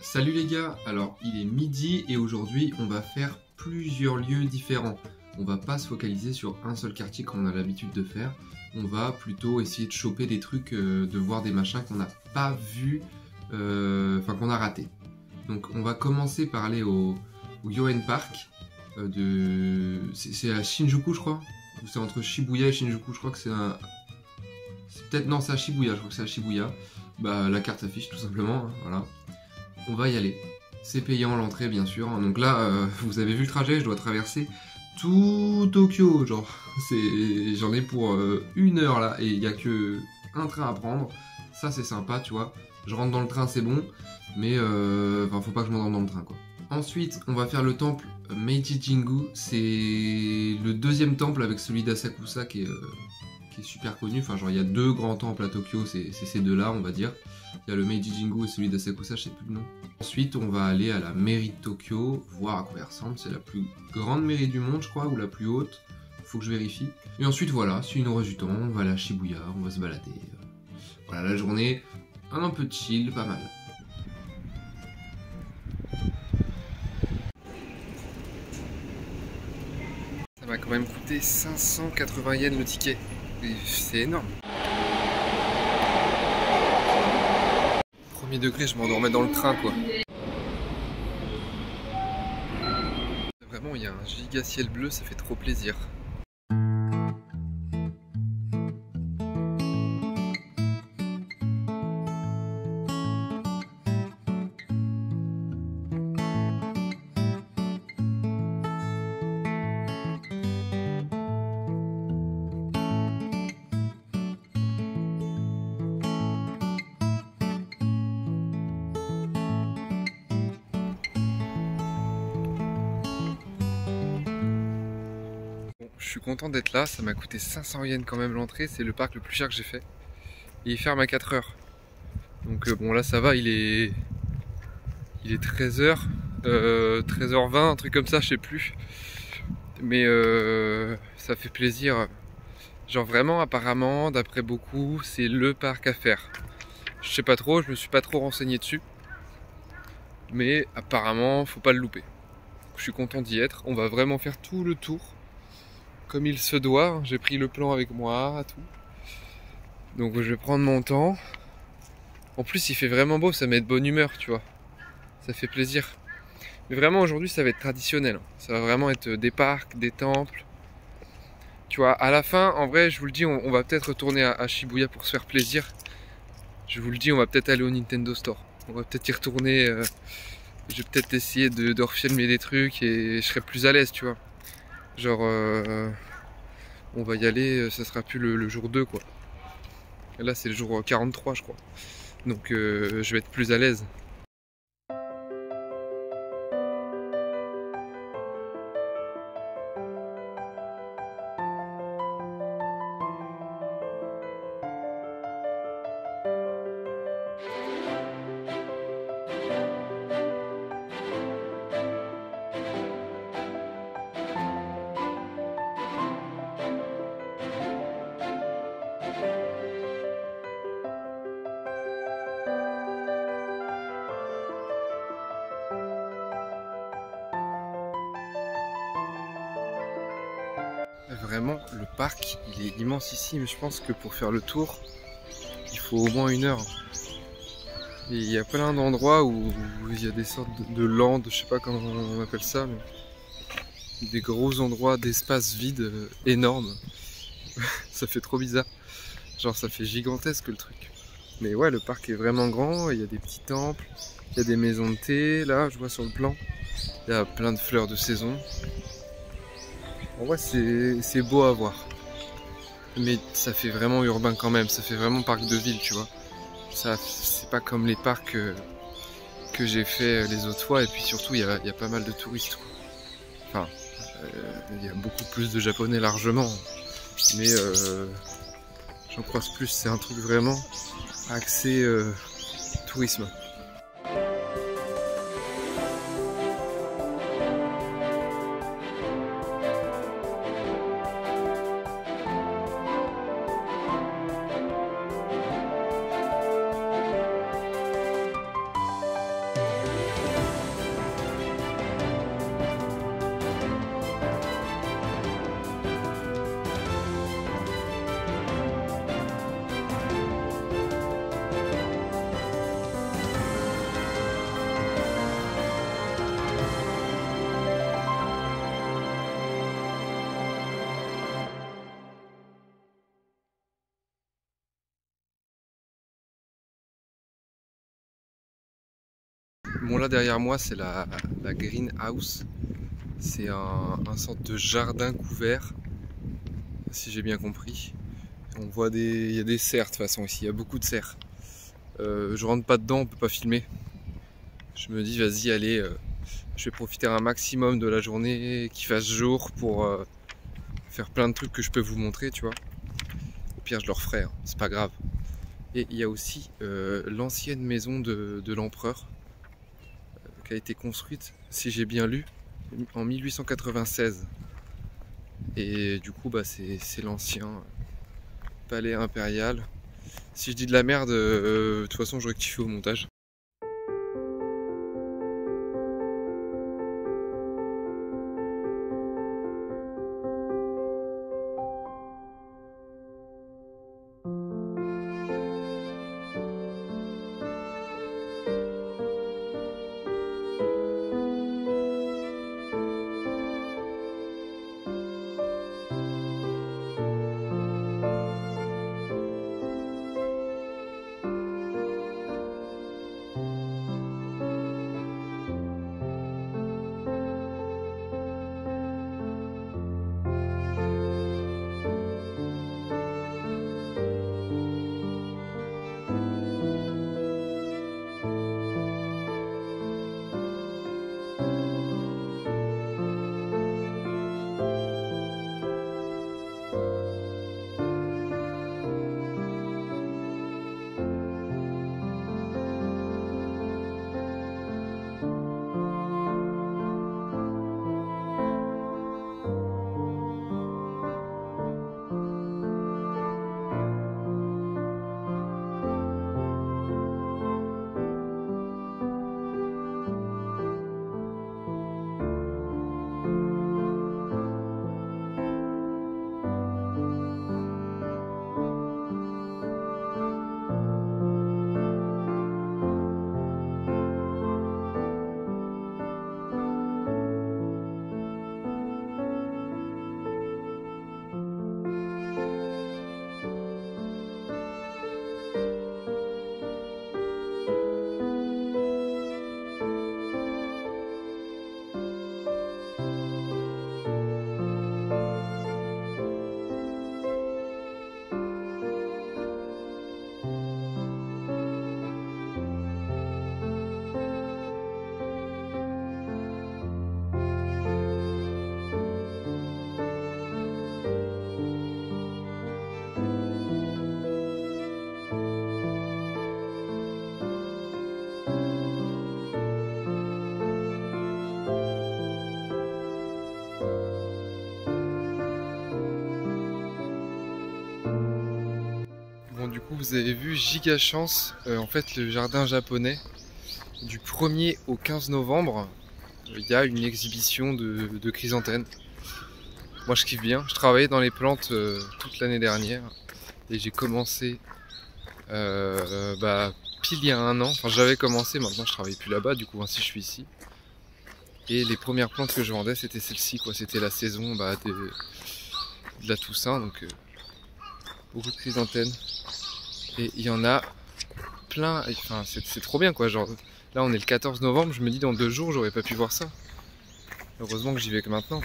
Salut les gars, alors il est midi et aujourd'hui on va faire plusieurs lieux différents. On va pas se focaliser sur un seul quartier comme on a l'habitude de faire. On va plutôt essayer de choper des trucs, de voir des machins qu'on n'a pas vu, qu'on a raté. Donc on va commencer par aller au Yoen Park, c'est à Shinjuku je crois. C'est entre Shibuya et Shinjuku, je crois que c'est un... Non, c'est à Shibuya, je crois que c'est à Shibuya. Bah la carte s'affiche tout simplement, hein, voilà. On va y aller. C'est payant l'entrée bien sûr. Donc là, vous avez vu le trajet, je dois traverser tout Tokyo. Genre, j'en ai pour 1 heure là et il n'y a que un train à prendre. Ça c'est sympa, tu vois. Je rentre dans le train, c'est bon. Mais faut pas que je m'endorme dans le train quoi. Ensuite, on va faire le temple Meiji Jingu. C'est le deuxième temple avec celui d'Asakusa qui est super connu. Enfin, genre, il y a deux grands temples à Tokyo, c'est ces deux-là, on va dire. Il y a le Meiji Jingu et celui d'Asakusa, je sais plus le nom. Ensuite, on va aller à la mairie de Tokyo, voir à quoi elle ressemble. C'est la plus grande mairie du monde, je crois, ou la plus haute. Faut que je vérifie. Et ensuite, voilà, si il nous reste du temps, on va aller à Shibuya, on va se balader. Voilà, la journée, un peu chill, pas mal. Ça m'a quand même coûté 580 yens le ticket. C'est énorme. Premier degré, je m'endormais dans le train quoi. Vraiment, il y a un giga ciel bleu, ça fait trop plaisir. Je suis content d'être là, ça m'a coûté 500 yens quand même l'entrée, c'est le parc le plus cher que j'ai fait. Et il ferme à 4 heures. Donc bon là ça va, il est 13h, 13h20, un truc comme ça, je sais plus. Mais ça fait plaisir. Genre vraiment apparemment, d'après beaucoup, c'est le parc à faire. Je sais pas trop, je me suis pas trop renseigné dessus. Mais apparemment, faut pas le louper. Je suis content d'y être, on va vraiment faire tout le tour. Comme il se doit, j'ai pris le plan avec moi, tout. Donc je vais prendre mon temps. En plus il fait vraiment beau, ça met de bonne humeur, tu vois. Ça fait plaisir. Mais vraiment aujourd'hui ça va être traditionnel. Ça va vraiment être des parcs, des temples. Tu vois, à la fin, en vrai, je vous le dis, on va peut-être retourner à Shibuya pour se faire plaisir. Je vous le dis, on va peut-être aller au Nintendo Store. On va peut-être y retourner. Je vais peut-être essayer de refilmer des trucs et je serai plus à l'aise, tu vois. Genre, on va y aller, ça sera plus le jour 2 quoi. Et là c'est le jour 43 je crois. Donc je vais être plus à l'aise. Vraiment, le parc, il est immensissime. Je pense que pour faire le tour, il faut au moins 1 heure. Et il y a plein d'endroits où il y a des sortes de landes, je sais pas comment on appelle ça, mais des gros endroits d'espace vide énormes. Ça fait trop bizarre. Genre ça fait gigantesque le truc. Mais ouais, le parc est vraiment grand, il y a des petits temples, il y a des maisons de thé, là je vois sur le plan. Il y a plein de fleurs de saison. En vrai c'est beau à voir. Mais ça fait vraiment urbain quand même, ça fait vraiment parc de ville, tu vois. Ça, c'est pas comme les parcs que j'ai fait les autres fois, et puis surtout il y a pas mal de touristes, quoi. Enfin, il y a beaucoup plus de japonais largement, mais j'en croise plus, c'est un truc vraiment axé tourisme. Bon là derrière moi c'est la greenhouse. C'est un sorte de jardin couvert, si j'ai bien compris. On voit il y a des cerfs de toute façon ici, il y a beaucoup de cerfs. Je rentre pas dedans, on peut pas filmer. Je me dis vas-y allez, je vais profiter un maximum de la journée, qu'il fasse jour pour faire plein de trucs que je peux vous montrer, tu vois. Au pire je le referai, hein, c'est pas grave. Et il y a aussi l'ancienne maison de l'empereur qui a été construite, si j'ai bien lu, en 1896. Et du coup bah, c'est l'ancien palais impérial. Si je dis de la merde, de toute façon je rectifie au montage. Bon du coup vous avez vu, giga chance, en fait le jardin japonais, du 1er au 15 novembre, il y a une exhibition de chrysanthèmes. Moi je kiffe bien, je travaillais dans les plantes toute l'année dernière et j'ai commencé pile il y a un an, enfin j'avais commencé, maintenant je travaille plus là-bas, du coup ainsi je suis ici. Et les premières plantes que je vendais c'était celle-ci, quoi. C'était la saison de la Toussaint, donc beaucoup de chrysanthèmes. Et il y en a plein, enfin c'est trop bien quoi, genre là on est le 14 novembre, je me dis dans 2 jours j'aurais pas pu voir ça. Heureusement que j'y vais que maintenant.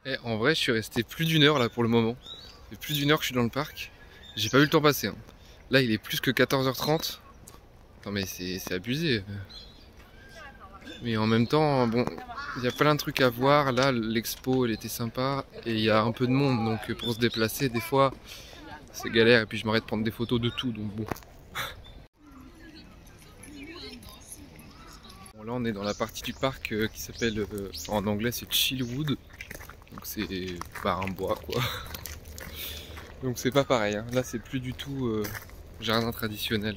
Et en vrai je suis resté plus d'1 heure là pour le moment. Ça fait plus d'1 heure que je suis dans le parc. J'ai pas vu le temps passer, hein. Là il est plus que 14h30. Non mais c'est abusé. Mais en même temps, bon, il y a plein de trucs à voir. Là, l'expo, elle était sympa. Et il y a un peu de monde, donc pour se déplacer, des fois, c'est galère. Et puis je m'arrête de prendre des photos de tout, donc bon. Bon là, on est dans la partie du parc qui s'appelle, en anglais, c'est Chillwood. Donc c'est un bois, quoi. Donc c'est pas pareil, hein. Là, c'est plus du tout jardin traditionnel.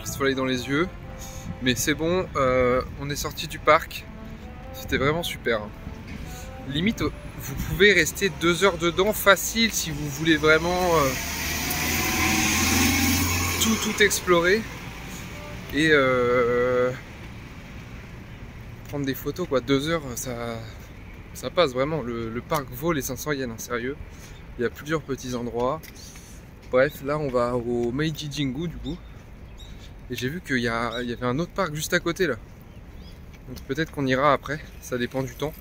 le soleil dans les yeux. Mais c'est bon, on est sorti du parc. C'était vraiment super. Limite, vous pouvez rester 2 heures dedans facile si vous voulez vraiment tout explorer. Et prendre des photos quoi. 2 heures, ça passe vraiment. Le parc vaut les 500 yens, hein, sérieux. Il y a plusieurs petits endroits. Bref, là on va au Meiji Jingu du coup. Et j'ai vu qu'il y avait un autre parc juste à côté là. Donc peut-être qu'on ira après, ça dépend du temps.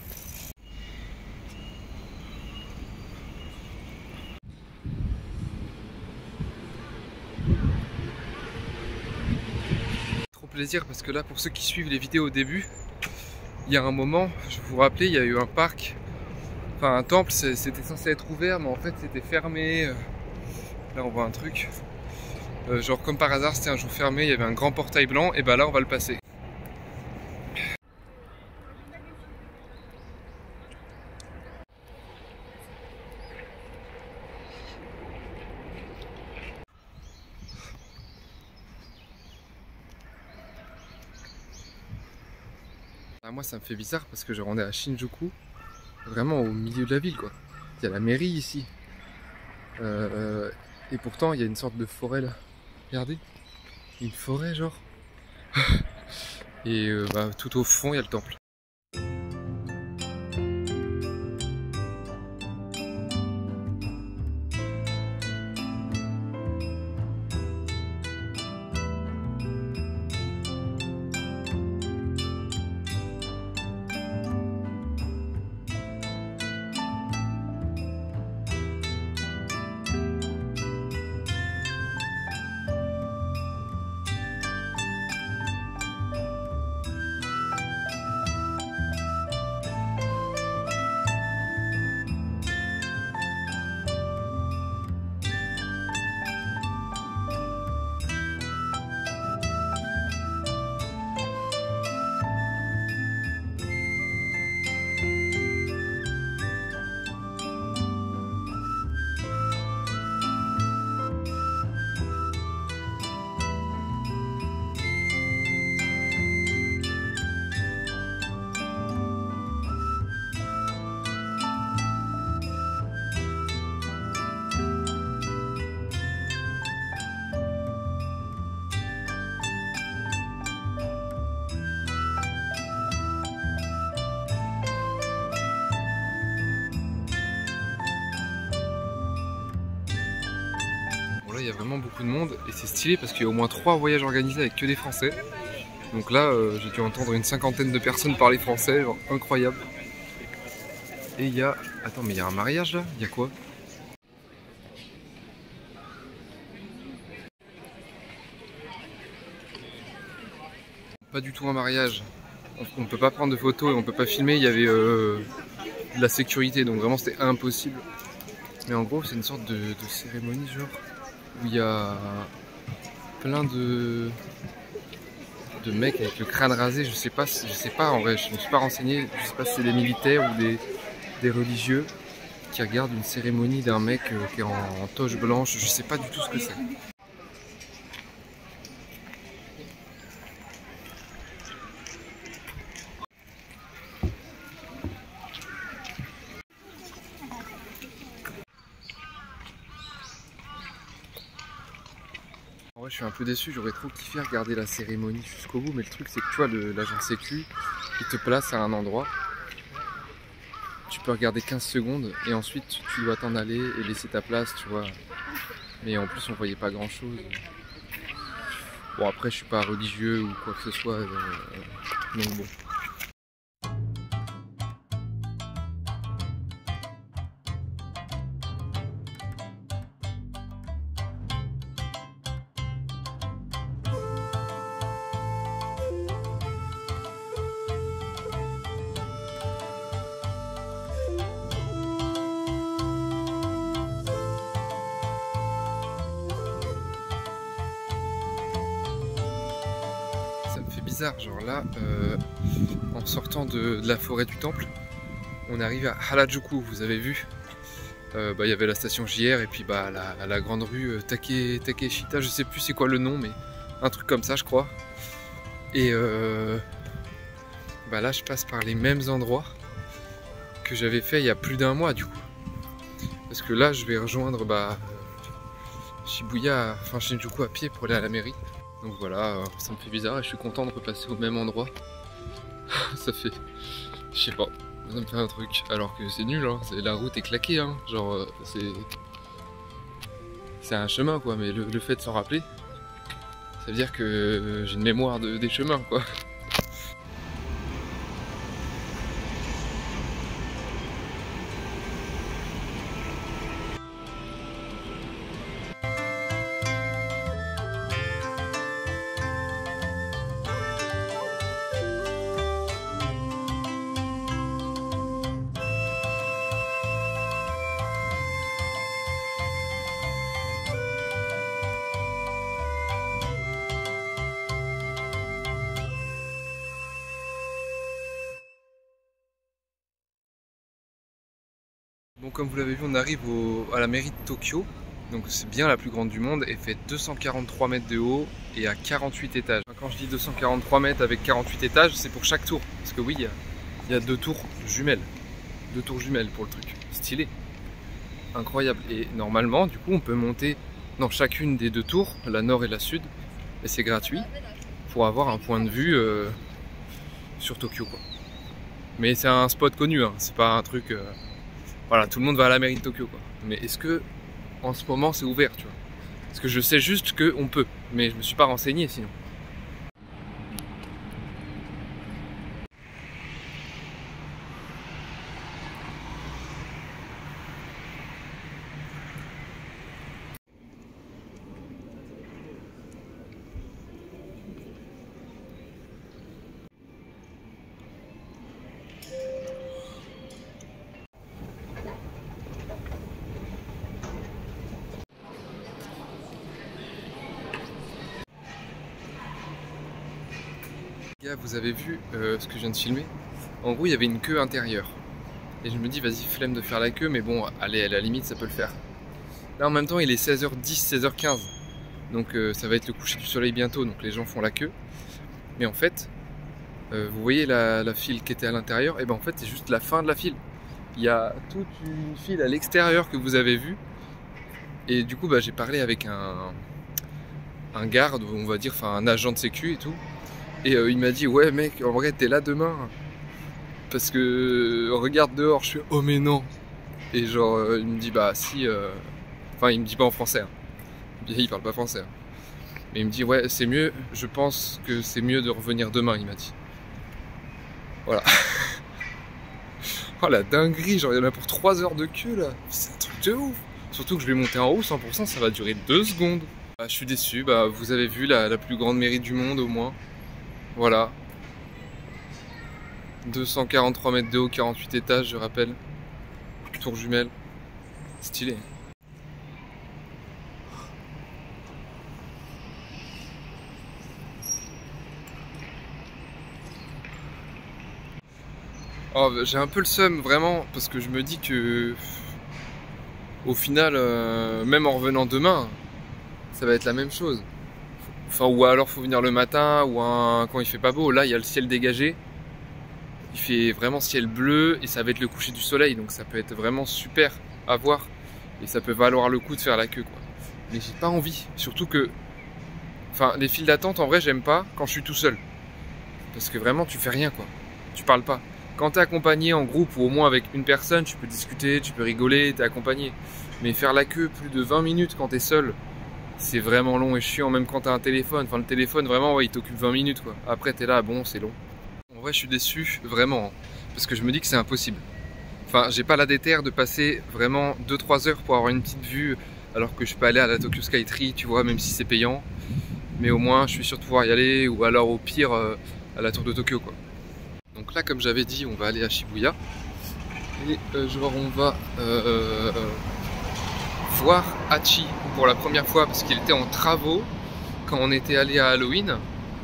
Trop plaisir parce que là, pour ceux qui suivent les vidéos au début, il y a un moment, je vous rappelais, il y a eu un parc, enfin un temple, c'était censé être ouvert, mais en fait c'était fermé. Là on voit un truc. Genre comme par hasard c'était un jour fermé, il y avait un grand portail blanc, et bah là on va le passer. Ah, moi ça me fait bizarre parce que genre on est à Shinjuku, vraiment au milieu de la ville quoi. Il y a la mairie ici. Et pourtant il y a une sorte de forêt là. Regardez, une forêt genre. Et bah, tout au fond il y a le temple. Il y a vraiment beaucoup de monde et c'est stylé parce qu'il y a au moins 3 voyages organisés avec que des Français. Donc là j'ai dû entendre une 50aine de personnes parler français, genre incroyable. Et il y a... Attends, mais il y a un mariage là? Il y a quoi? Pas du tout un mariage. On peut pas prendre de photos et on peut pas filmer, il y avait de la sécurité donc vraiment c'était impossible. Mais en gros c'est une sorte de cérémonie genre où il y a plein de mecs avec le crâne rasé, je sais pas en vrai, je me suis pas renseigné, je sais pas si c'est des militaires ou des religieux qui regardent une cérémonie d'un mec qui est en toge blanche, je sais pas du tout ce que c'est. En vrai, je suis un peu déçu, j'aurais trop kiffé regarder la cérémonie jusqu'au bout, mais le truc c'est que tu vois, l'agent sécu, il te place à un endroit, tu peux regarder 15 secondes et ensuite tu dois t'en aller et laisser ta place, tu vois. Mais en plus on voyait pas grand chose. Bon après je suis pas religieux ou quoi que ce soit, donc bon. Bizarre, genre là, en sortant de la forêt du temple, on arrive à Harajuku, vous avez vu. Il y avait la station JR et puis la grande rue Takeshita, je sais plus c'est quoi le nom, mais un truc comme ça je crois. Et bah là je passe par les mêmes endroits que j'avais fait il y a plus d'un mois du coup. Parce que là je vais rejoindre Shibuya, enfin Shinjuku à pied pour aller à la mairie. Donc voilà, ça me fait bizarre et je suis content de repasser au même endroit. Ça fait, je sais pas, ça me fait un truc. Alors que c'est nul, hein. La route est claquée, hein. Genre c'est un chemin quoi, mais le fait de s'en rappeler, ça veut dire que j'ai une mémoire des chemins quoi. Bon, comme vous l'avez vu, on arrive à la mairie de Tokyo. Donc c'est bien la plus grande du monde et fait 243 mètres de haut et à 48 étages. Quand je dis 243 mètres avec 48 étages, c'est pour chaque tour. Parce que oui, il y a 2 tours jumelles. 2 tours jumelles pour le truc. Stylé. Incroyable. Et normalement, du coup, on peut monter dans chacune des 2 tours, la nord et la sud. Et c'est gratuit pour avoir un point de vue sur Tokyo, quoi. Mais c'est un spot connu, hein. C'est pas un truc... Voilà, tout le monde va à la mairie de Tokyo, quoi. Mais est-ce que en ce moment c'est ouvert, tu vois? Parce que je sais juste qu'on peut, mais je me suis pas renseigné sinon. Les gars, vous avez vu ce que je viens de filmer? En gros, il y avait une queue intérieure. Et je me dis, vas-y, flemme de faire la queue, mais bon, allez, à la limite, ça peut le faire. Là, en même temps, il est 16h10, 16h15. Donc, ça va être le coucher du soleil bientôt, donc les gens font la queue. Mais en fait, vous voyez la file qui était à l'intérieur? Et ben en fait, c'est juste la fin de la file. Il y a toute une file à l'extérieur que vous avez vue. Et du coup, bah, j'ai parlé avec un garde, on va dire, enfin un agent de sécu et tout. Et il m'a dit, ouais mec, en vrai t'es là demain. Parce que regarde dehors, je suis oh mais non. Et genre il me dit bah si, enfin il me dit pas en français, hein. Il parle pas français, hein. Mais il me dit ouais c'est mieux, je pense que c'est mieux de revenir demain, il m'a dit. Voilà. Oh la dinguerie, genre il y en a pour 3 heures de queue là. C'est un truc de ouf. Surtout que je vais monter en haut, 100%, ça va durer 2 secondes. Bah, je suis déçu, bah, vous avez vu la plus grande mairie du monde au moins. Voilà. 243 mètres de haut, 48 étages, je rappelle. Tour jumelle. Stylé. Oh, j'ai un peu le seum vraiment parce que je me dis que au final, même en revenant demain, ça va être la même chose. Enfin, ou alors faut venir le matin ou quand il fait pas beau. Là, il y a le ciel dégagé. Il fait vraiment ciel bleu et ça va être le coucher du soleil, donc ça peut être vraiment super à voir et ça peut valoir le coup de faire la queue, quoi. Mais j'ai pas envie, surtout que, enfin, les files d'attente en vrai j'aime pas quand je suis tout seul, parce que vraiment tu fais rien, quoi. Tu parles pas. Quand t'es accompagné en groupe ou au moins avec une personne, tu peux discuter, tu peux rigoler, t'es accompagné. Mais faire la queue plus de 20 minutes quand t'es seul, c'est vraiment long et chiant, même quand t'as un téléphone. Enfin, le téléphone, vraiment, ouais, il t'occupe 20 minutes, quoi. Après, t'es là, bon, c'est long. En vrai, je suis déçu, vraiment, parce que je me dis que c'est impossible. Enfin, j'ai pas la déterre de passer vraiment 2-3 heures pour avoir une petite vue, alors que je peux aller à la Tokyo Skytree, tu vois, même si c'est payant. Mais au moins, je suis sûr de pouvoir y aller, ou alors au pire, à la tour de Tokyo, quoi. Donc là, comme j'avais dit, on va aller à Shibuya. Et genre, on va voir Hachi pour la première fois, parce qu'il était en travaux quand on était allé à Halloween.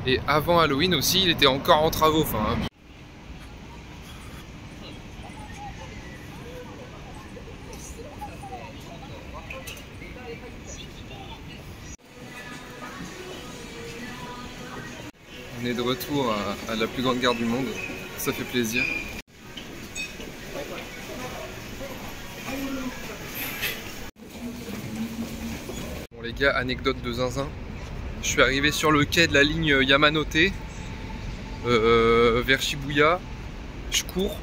Et avant Halloween aussi, il était encore en travaux. Enfin, On est de retour à la plus grande gare du monde, ça fait plaisir. Bon les gars, anecdote de zinzin. Je suis arrivé sur le quai de la ligne Yamanote vers Shibuya. Je cours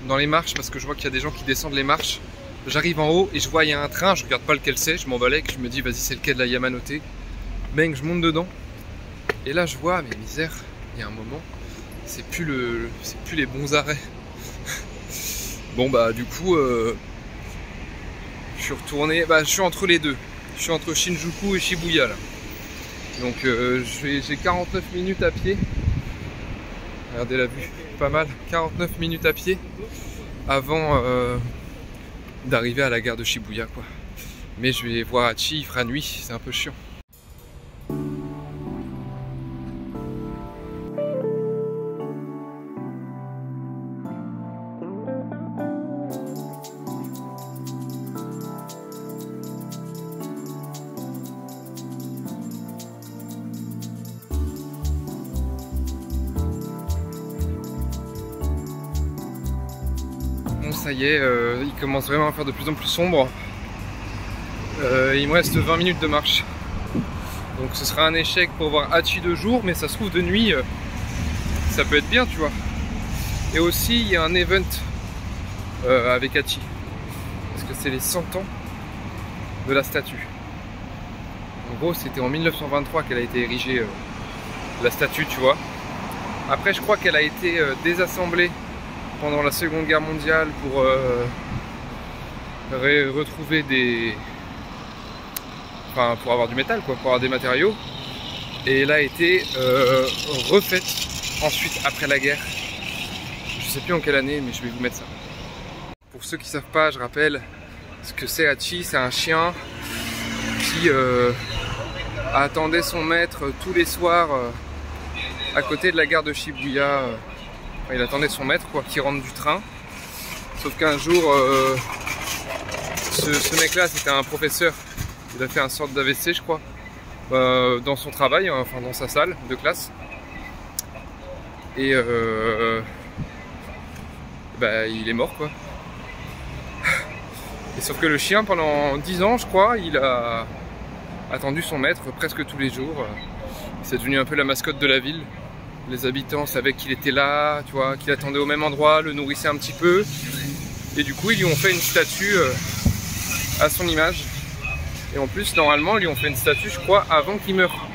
dans les marches parce que je vois qu'il y a des gens qui descendent les marches. J'arrive en haut et je vois il y a un train, je regarde pas lequel c'est, je m'en balèque, je me dis vas-y c'est le quai de la Yamanote. Bang, je monte dedans. Et là je vois, mais misère, il y a un moment, c'est plus les bons arrêts. Bon bah du coup, je suis retourné, je suis entre les deux. Je suis entre Shinjuku et Shibuya là. Donc j'ai 49 minutes à pied. Regardez la vue, pas mal. 49 minutes à pied avant d'arriver à la gare de Shibuya quoi. Mais je vais voir Hachi, il fera nuit, c'est un peu chiant. Bon ça y est, il commence vraiment à faire de plus en plus sombre. Il me reste 20 minutes de marche. Donc ce sera un échec pour voir Hachi de jour, mais ça se trouve de nuit, ça peut être bien tu vois. Et aussi il y a un event avec Hachi. Parce que c'est les 100 ans de la statue. En gros c'était en 1923 qu'elle a été érigée, la statue tu vois. Après je crois qu'elle a été désassemblée pendant la Seconde Guerre mondiale pour retrouver des... Enfin, pour avoir du métal quoi, pour avoir des matériaux. Et elle a été refaite ensuite après la guerre. Je sais plus en quelle année, mais je vais vous mettre ça. Pour ceux qui savent pas, je rappelle ce que c'est Hachi, c'est un chien qui attendait son maître tous les soirs à côté de la gare de Shibuya. Il attendait son maître quoi, qui rentre du train. Sauf qu'un jour, ce mec là c'était un professeur. Il a fait un sorte d'AVC je crois, dans son travail, enfin dans sa salle de classe. Et il est mort quoi. Et sauf que le chien pendant 10 ans je crois, il a attendu son maître presque tous les jours. C'est devenu un peu la mascotte de la ville. Les habitants savaient qu'il était là, tu vois, qu'il attendait au même endroit, le nourrissait un petit peu. Et du coup ils lui ont fait une statue à son image. Et en plus, normalement, ils lui ont fait une statue, je crois, avant qu'il meure.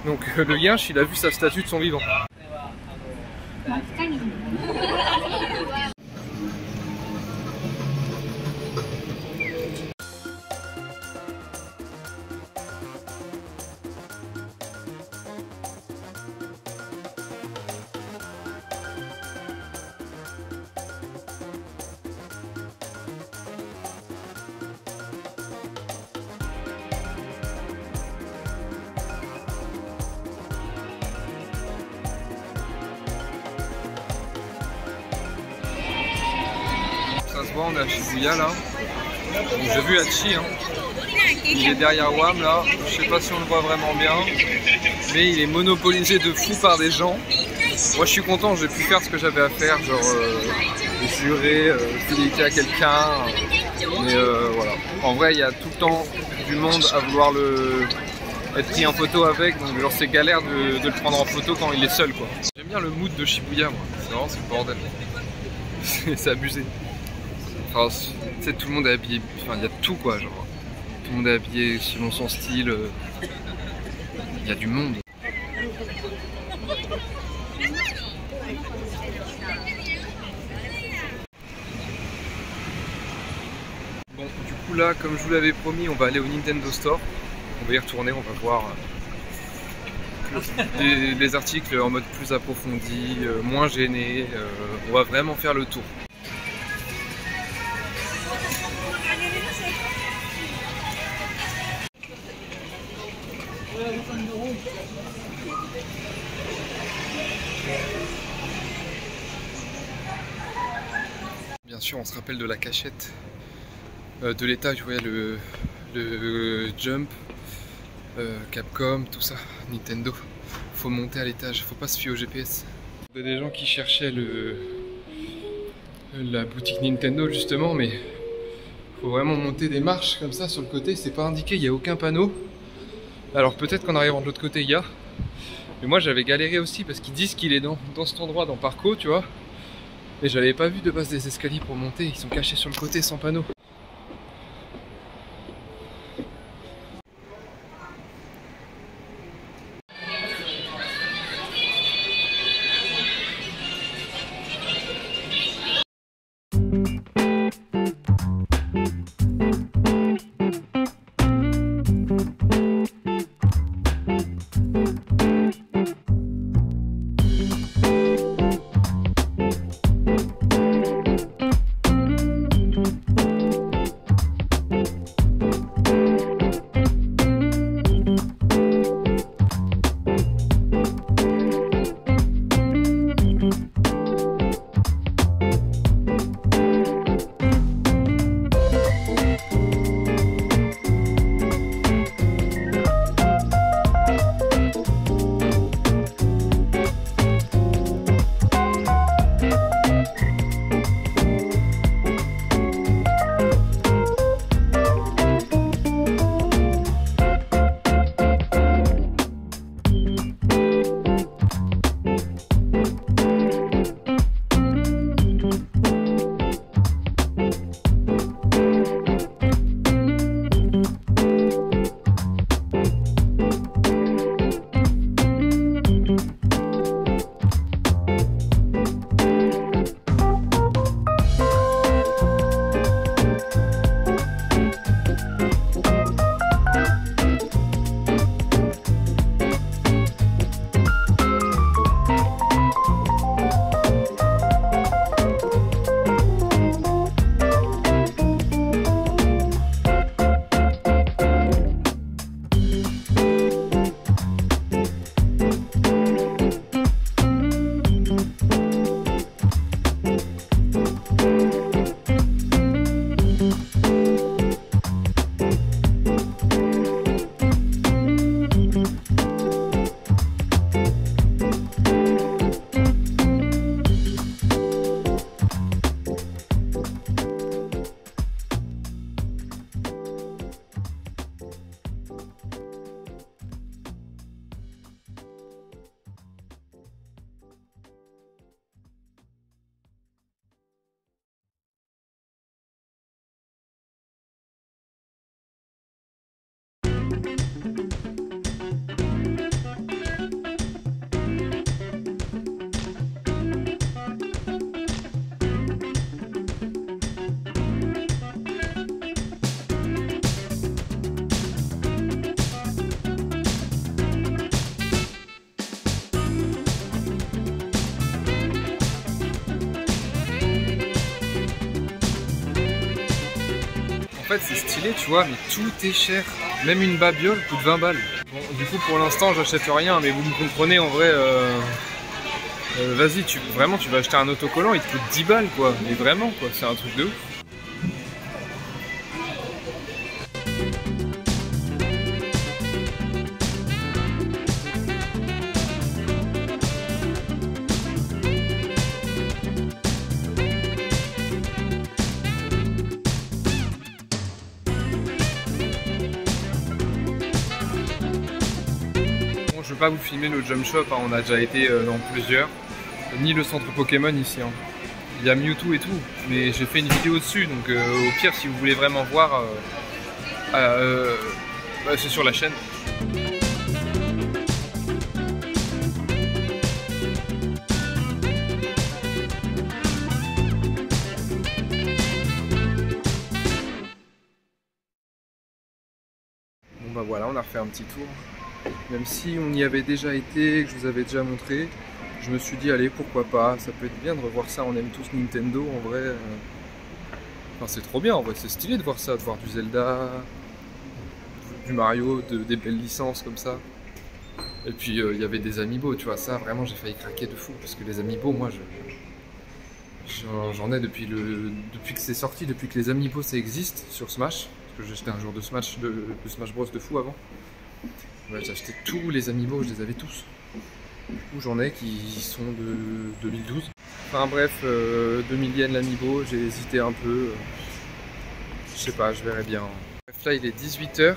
Donc le Yinche, il a vu sa statue de son vivant. Ça se voit, on est à Shibuya là. J'ai vu Hachi, hein. Il est derrière WAM là. Je sais pas si on le voit vraiment bien, mais il est monopolisé de fou par des gens. Moi je suis content, j'ai pu faire ce que j'avais à faire, genre jurer fidélité à quelqu'un. Mais voilà. En vrai, il y a tout le temps du monde à vouloir être pris en photo avec, donc genre c'est galère de le prendre en photo quand il est seul quoi. J'aime bien le mood de Shibuya moi, c'est vraiment le bordel. C'est abusé. Enfin, tu sais, tout le monde est habillé, enfin il y a tout quoi, genre. Tout le monde est habillé selon son style. Il y a du monde. Bon, du coup là, comme je vous l'avais promis, on va aller au Nintendo Store. On va y retourner, on va voir les articles en mode plus approfondi, moins gêné. On va vraiment faire le tour. Bien sûr, on se rappelle de la cachette de l'état, tu vois, le Jump, Capcom, tout ça, Nintendo. faut monter à l'étage, faut pas se fier au GPS. Il y a des gens qui cherchaient la boutique Nintendo justement, mais faut vraiment monter des marches comme ça sur le côté, c'est pas indiqué, il n'y a aucun panneau. Alors peut-être qu'en arrivant de l'autre côté il y a, mais moi j'avais galéré aussi parce qu'ils disent qu'il est dans cet endroit, dans Parco, tu vois. Et j'avais pas vu de base des escaliers pour monter, ils sont cachés sur le côté sans panneau. En fait c'est stylé tu vois, mais tout est cher. Même une babiole coûte 20 balles. Bon, du coup pour l'instant j'achète rien, mais vous me comprenez en vrai. Vas-y, tu vas acheter un autocollant, il te coûte 10 balles quoi. Mais vraiment quoi, c'est un truc de ouf. Je ne vais pas vous filmer le jump shop, hein, on a déjà été dans plusieurs, ni le centre Pokémon ici. Hein. Il y a Mewtwo et tout, mais j'ai fait une vidéo dessus, donc au pire si vous voulez vraiment voir, c'est sur la chaîne. Bon bah voilà, on a refait un petit tour. Même si on y avait déjà été, que je vous avais déjà montré, je me suis dit allez pourquoi pas, ça peut être bien de revoir ça, on aime tous Nintendo en vrai. Enfin c'est trop bien en vrai, c'est stylé de voir ça, de voir du Zelda, du Mario, des belles licences comme ça. Et puis il y avait des amiibo, tu vois, ça vraiment j'ai failli craquer de fou, parce que les amiibo moi j'en ai depuis que c'est sorti, depuis que les amiibo ça existe sur Smash, parce que j'ai acheté un jour de Smash Bros de fou avant. Ouais, j'ai acheté tous les amiibo, je les avais tous. Du coup, j'en ai qui sont de 2012. Enfin bref, 2000 yens l'amiibo, j'ai hésité un peu. Je sais pas, je verrai bien. Bref, là il est 18 h.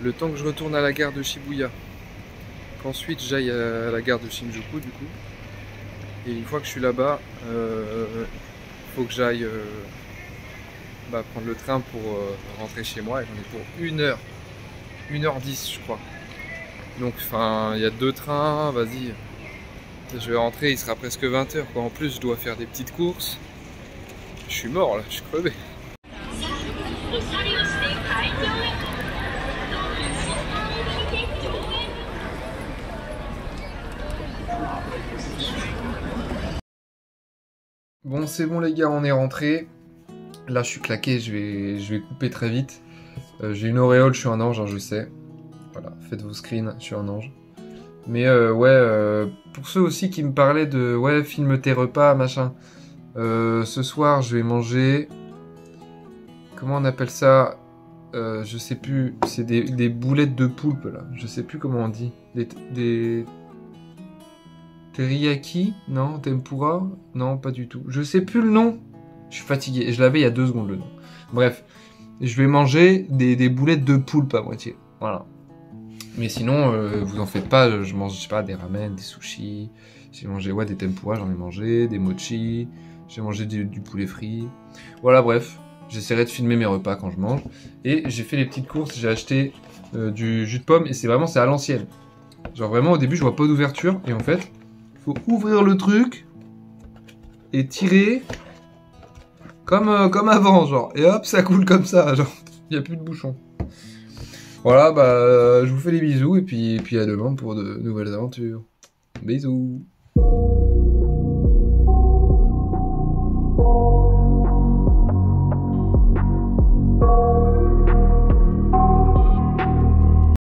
Le temps que je retourne à la gare de Shibuya, qu'ensuite j'aille à la gare de Shinjuku du coup. Et une fois que je suis là-bas, faut que j'aille prendre le train pour rentrer chez moi. Et j'en ai pour 1 h, 1 h 10 je crois. Donc enfin, il y a 2 trains, vas-y. Je vais rentrer, il sera presque 20 h quoi. En plus, je dois faire des petites courses. Je suis mort là, je suis crevé. Bon, c'est bon les gars, on est rentré. Là, je suis claqué, je vais couper très vite. J'ai une auréole, je suis un ange, hein, je sais. Voilà, faites vos screens, je suis un ange. Mais pour ceux aussi qui me parlaient de ouais, filme tes repas, machin. Ce soir, je vais manger. Comment on appelle ça? Je sais plus. C'est des boulettes de poulpe là. Je sais plus comment on dit. Des teriyaki? Non, tempura? Non, pas du tout. Je sais plus le nom. Je suis fatigué. Je l'avais il y a 2 secondes le nom. Bref, je vais manger des boulettes de poulpe à moitié. Voilà. Mais sinon, vous en faites pas, je mange, je sais pas, des ramen, des sushis, j'ai mangé, ouais, des tempura, j'en ai mangé, des mochi, j'ai mangé du poulet frit. Voilà, bref, j'essaierai de filmer mes repas quand je mange. Et j'ai fait les petites courses, j'ai acheté du jus de pomme, et c'est à l'ancienne. Genre vraiment, au début, je vois pas d'ouverture, et en fait, faut ouvrir le truc, et tirer, comme avant, genre, et hop, ça coule comme ça, genre, il y a plus de bouchon. Voilà, je vous fais des bisous et puis à demain pour de nouvelles aventures. Bisous.